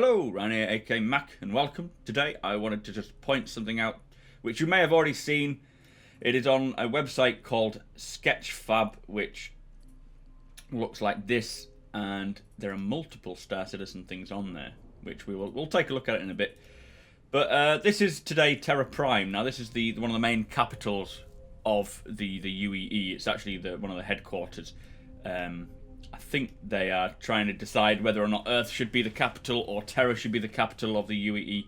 Hello, Ryan here, aka Mac, and welcome. Today I wanted to just point something out, which you may have already seen. It is on a website called Sketchfab, which looks like this, and there are multiple Star Citizen things on there, which we'll take a look at it in a bit. But this is today Terra Prime. Now this is one of the main capitals of the UEE. It's actually one of the headquarters. I think they are trying to decide whether or not Earth should be the capital or Terra should be the capital of the UEE,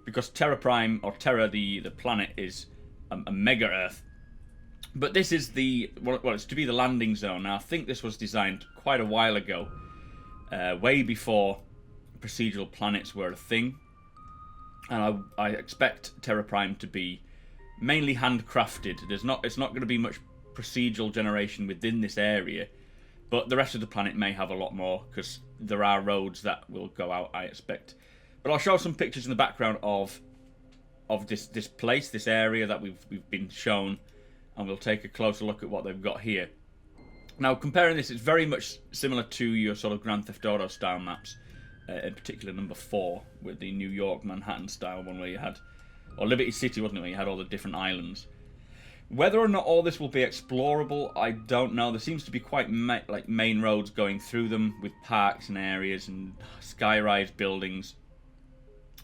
because Terra Prime, or Terra, the planet, is a mega Earth. But this is it's to be the landing zone. Now I think this was designed quite a while ago, way before procedural planets were a thing, and I expect Terra Prime to be mainly handcrafted. It's not going to be much procedural generation within this area. But the rest of the planet may have a lot more, because there are roads that will go out, I expect. But I'll show some pictures in the background of this place, this area that we've been shown, and we'll take a closer look at what they've got here. Now, comparing this, it's very much similar to your sort of Grand Theft Auto style maps, in particular number 4, with the New York, Manhattan style one where you had, or Liberty City, wasn't it, where you had all the different islands. Whether or not all this will be explorable, I don't know. There seems to be quite like main roads going through them, with parks and areas and sky-rise buildings.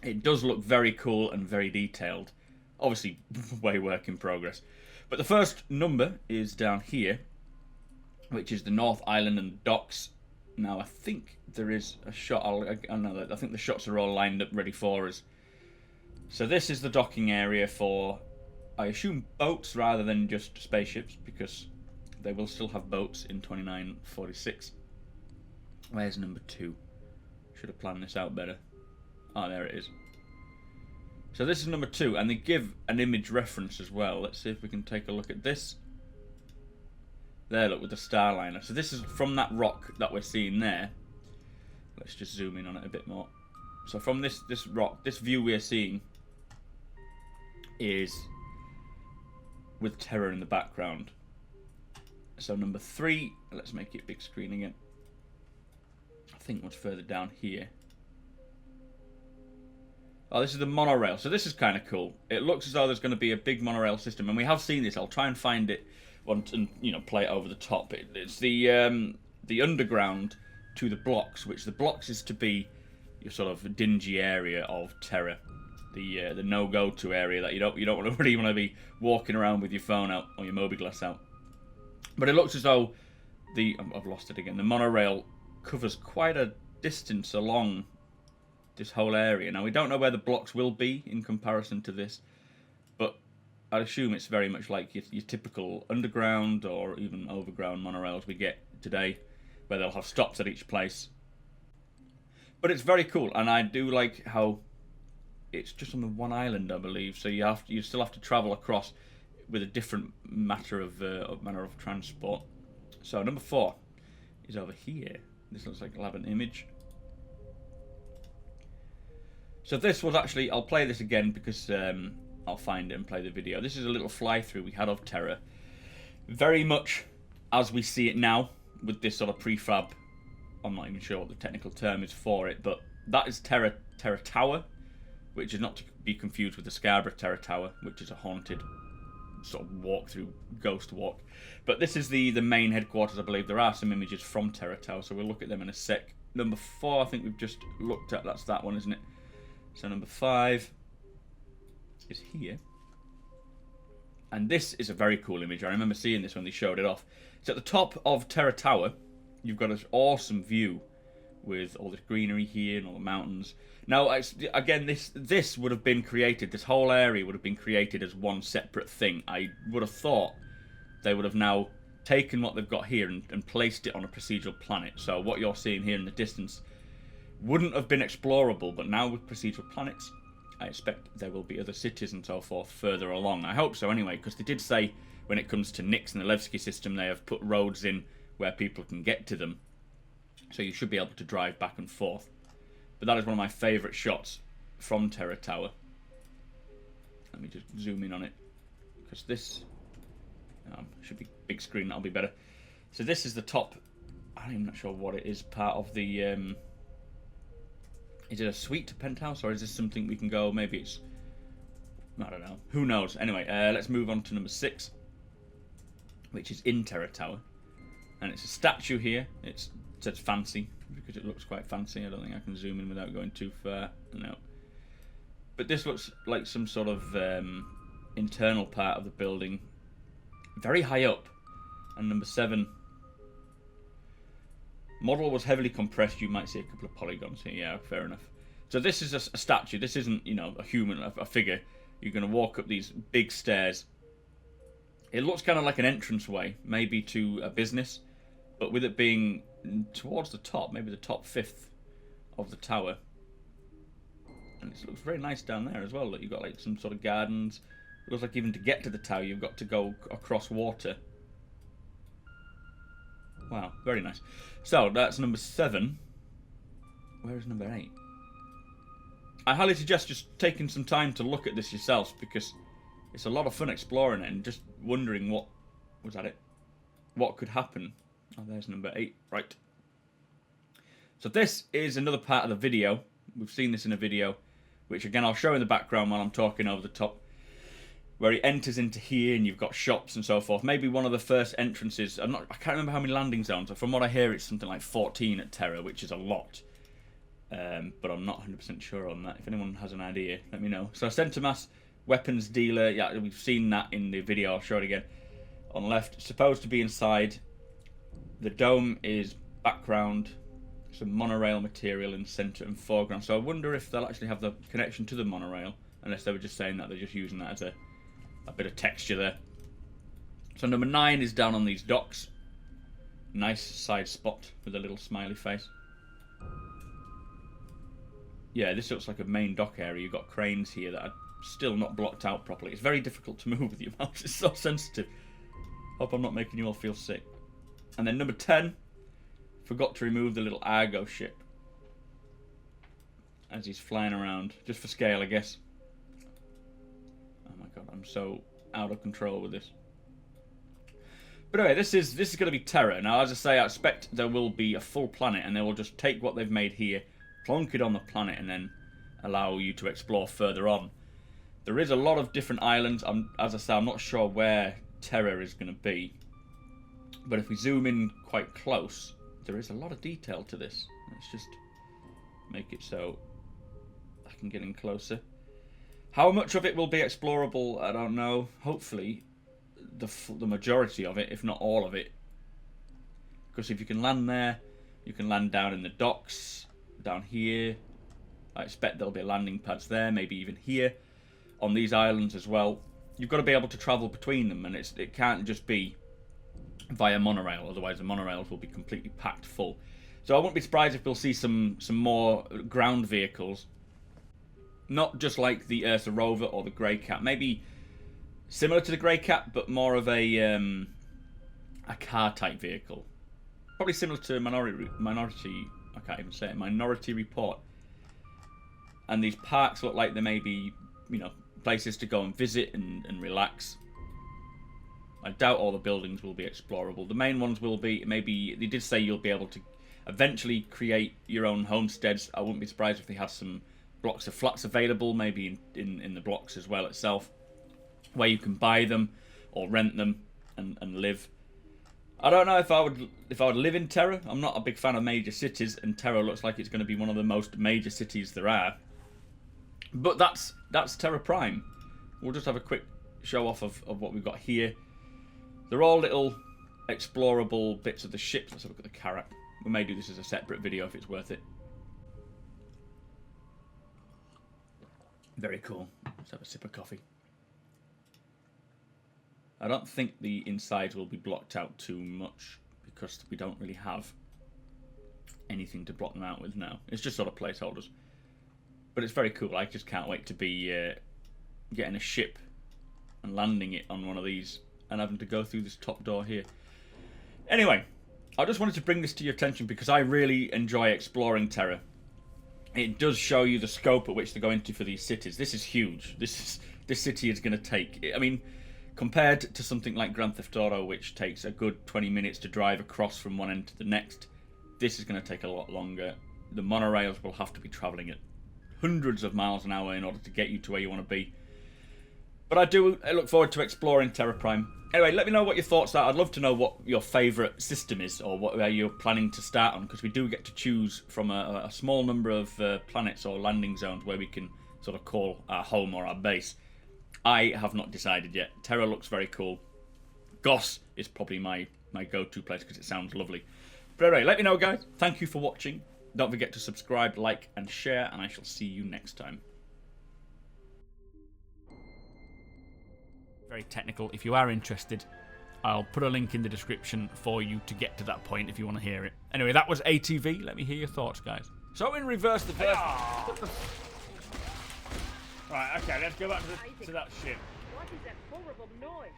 It does look very cool and very detailed. Obviously, way work in progress. But the first number is down here, which is the North Island and Docks. Now, I think there is a shot. I think the shots are all lined up ready for us. So this is the docking area for, I assume, boats rather than just spaceships, because they will still have boats in 2946. Where's number 2? Should have planned this out better. Oh, there it is. So this is number 2, and they give an image reference as well. Let's see if we can take a look at this. There, look, with the Starliner. So this is from that rock that we're seeing there. Let's just zoom in on it a bit more. So from this rock, this view we're seeing is with Terra in the background. So number 3, let's make it big screen again. I think much further down here. Oh, this is the monorail. So this is kind of cool. It looks as though there's going to be a big monorail system, and we have seen this. I'll try and find it and play it over the top. It's the underground to the blocks, which the blocks is to be your sort of dingy area of Terra. The no-go-to area that you don't really want to be walking around with your phone out or your mobi-glass out. But it looks as though I've lost it again. The monorail covers quite a distance along this whole area. Now we don't know where the blocks will be in comparison to this, but I'd assume it's very much like your typical underground or even overground monorails we get today, where they'll have stops at each place. But it's very cool, and I do like how it's just on the one island, I believe, so you still have to travel across with a different manner of transport. So number 4 is over here. This looks like I'll have an image. So this was actually, I'll play this again because I'll find it and play the video. This is a little fly-through we had of Terra, very much as we see it now, with this sort of prefab. I'm not even sure what the technical term is for it, but that is Terra Tower, which is not to be confused with the Scarborough Terra Tower, which is a haunted sort of walk-through, ghost walk. But this is the main headquarters, I believe. There are some images from Terra Tower, so we'll look at them in a sec. Number 4, I think we've just looked at. That's that one, isn't it? So number 5 is here. And this is a very cool image. I remember seeing this when they showed it off. So at the top of Terra Tower, you've got this awesome view with all this greenery here and all the mountains. Now, again, this would have been created, this whole area would have been created as one separate thing. I would have thought they would have now taken what they've got here and placed it on a procedural planet. So what you're seeing here in the distance wouldn't have been explorable, but now with procedural planets, I expect there will be other cities and so forth further along. I hope so anyway, because they did say when it comes to Nix and the Levski system, they have put roads in where people can get to them. So you should be able to drive back and forth. But that is one of my favourite shots from Terra Tower. Let me just zoom in on it, because this should be big screen, that'll be better. So this is the top, I'm not sure what it is, part of the Is it a suite penthouse, or is this something we can go? Maybe it's, I don't know. Who knows? Anyway, let's move on to number 6, which is in Terra Tower, and it's a statue here. It says fancy because it looks quite fancy. I don't think I can zoom in without going too far. No, but this looks like some sort of internal part of the building, very high up. And number 7. Model was heavily compressed. You might see a couple of polygons here. Yeah, fair enough. So this is a statue. This isn't, you know, a human, a figure. You're going to walk up these big stairs. It looks kind of like an entranceway, maybe to a business, but with it being towards the top, maybe the top 5th of the tower. And it looks very nice down there as well. Look, you've got like some sort of gardens. It looks like even to get to the tower, you've got to go across water. Wow, very nice. So, that's number 7. Where is number 8? I highly suggest just taking some time to look at this yourselves, because it's a lot of fun exploring it and just wondering what... Was that it? What could happen? Oh, there's number 8. Right. So this is another part of the video. We've seen this in a video, which again I'll show in the background while I'm talking over the top, where he enters into here and you've got shops and so forth. Maybe one of the first entrances. I can't remember how many landing zones. But from what I hear, it's something like 14 at Terra, which is a lot. But I'm not 100% sure on that. If anyone has an idea, let me know. So Centermass weapons dealer. Yeah, we've seen that in the video. I'll show it again. On the left, it's supposed to be inside. The dome is background. Some monorail material in center and foreground. So I wonder if they'll actually have the connection to the monorail, unless they were just saying that they're just using that as a bit of texture there. So number 9 is down on these docks. Nice side spot with a little smiley face. Yeah, this looks like a main dock area. You've got cranes here that are still not blocked out properly. It's very difficult to move with your mouse. It's so sensitive. Hope I'm not making you all feel sick. And then number 10, forgot to remove the little Argo ship as he's flying around, just for scale, I guess. Oh my god, I'm so out of control with this. But anyway, this is going to be Terra. Now, as I say, I expect there will be a full planet, and they will just take what they've made here, plonk it on the planet, and then allow you to explore further on. There is a lot of different islands. As I say, I'm not sure where Terra is going to be. But if we zoom in quite close, there is a lot of detail to this. Let's just make it so I can get in closer. How much of it will be explorable, I don't know. Hopefully, the majority of it, if not all of it. Because if you can land there, you can land down in the docks, down here. I expect there'll be landing pads there, maybe even here. On these islands as well. You've got to be able to travel between them, and it can't just be via monorail, otherwise the monorails will be completely packed full. So I won't be surprised if we'll see some more ground vehicles. Not just like the Ursa Rover or the Grey Cat. Maybe similar to the Grey Cat, but more of a car-type vehicle. Probably similar to Minority... I can't even say it. Minority Report. And these parks look like they may be, you know, places to go and visit and relax. I doubt all the buildings will be explorable. The main ones will be, maybe, they did say you'll be able to eventually create your own homesteads. I wouldn't be surprised if they had some blocks of flats available, maybe in the blocks as well itself, where you can buy them or rent them and live. I don't know if I would live in Terra. I'm not a big fan of major cities, and Terra looks like it's going to be one of the most major cities there are. But that's Terra Prime. We'll just have a quick show off of what we've got here. They're all little explorable bits of the ship. Let's have a look at the carrot. We may do this as a separate video if it's worth it. Very cool. Let's have a sip of coffee. I don't think the insides will be blocked out too much because we don't really have anything to block them out with now. It's just sort of placeholders. But it's very cool. I just can't wait to be getting a ship and landing it on one of these and having to go through this top door here. Anyway, I just wanted to bring this to your attention because I really enjoy exploring Terra. It does show you the scope at which they go into for these cities. This is huge. This city is going to take... I mean, compared to something like Grand Theft Auto, which takes a good 20 minutes to drive across from one end to the next, this is going to take a lot longer. the monorails will have to be travelling at hundreds of miles an hour in order to get you to where you want to be. But I look forward to exploring Terra Prime. Anyway, let me know what your thoughts are. I'd love to know what your favourite system is, or where you're planning to start on, because we do get to choose from a small number of planets or landing zones where we can sort of call our home or our base. I have not decided yet. Terra looks very cool. Goss is probably my go-to place because it sounds lovely. But anyway, let me know, guys. Thank you for watching. Don't forget to subscribe, like, and share, and I shall see you next time. Very technical. If you are interested, I'll put a link in the description for you to get to that point if you want to hear it. Anyway, that was ATV. Let me hear your thoughts, guys. So in reverse the first... Right, okay, let's go back to that ship. What is that horrible noise?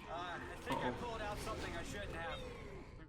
I think I pulled out something I shouldn't have.